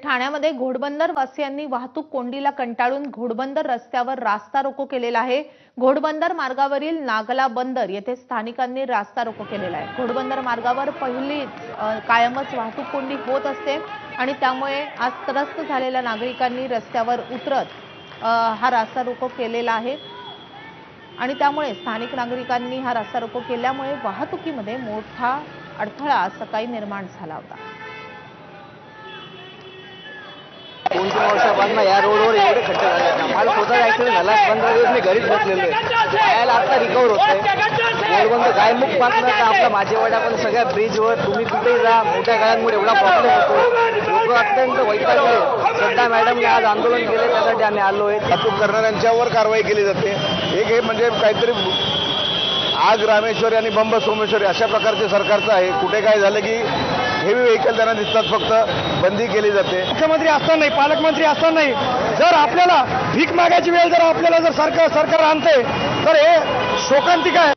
ठाण्यामध्ये घोडबंदर वासियांनी वाहतूक कोंडीला कंटाळून घोडबंदर रस्त्यावर रास्ता रोको केलेला आहे। घोडबंदर मार्गावरील नागला बंदर येथे स्थानिकांनी रास्ता रोको केलेला आहे। घोडबंदर मार्गावर पहिलीच कायमच वाहतूक कोंडी होत असते आणि त्यामुळे आज त्रस्त झालेल्या नागरिकांनी रस्त्यावर उतरत हा रास्ता रोको केलेला आहे आणि त्यामुळे स्थानिक नागरिकांनी हा रास्ता रोको केल्यामुळे वाहतुकीमध्ये मोठा अडथळा सकाळी निर्माण झाला होता। 2-3 वर्षापासून या रोडवर एवढे खड्डे झाले। मला स्वतः ऍक्सिडेंट झाला, 15 दिवस मी घरीच बसलेलो आहे। पायाला आता रिकवर होतोय। घोडबंदर गायमुख पासून आपला माझेवाडा पण सगळ्या ब्रिजवर तुम्ही कुठेही जा, मोठ्या गाड्यांमुळे एवढा प्रॉब्लेम होतो। लोक अत्यंत वैतागले। सध्या मॅडमने आज आंदोलन केले, त्यासाठी आम्ही आलोय। वाहतूक करणाऱ्यांच्यावर कारवाई केली जाते। एक हे म्हणजे काहीतरी आग रामेश्वरी आणि बंब सोमेश्वरी अशा प्रकारचे सरकारचं आहे। कुठे काय झालं की हेवी व्हेकल त्यांना दिसतात, फक्त बंदी केली जाते। मुख्यमंत्री असतानाही, पालकमंत्री असतानाही जर आपल्याला भीक मागायची वेळ जर आपल्याला सरकार आणते तर हे शोकांतिका आहे।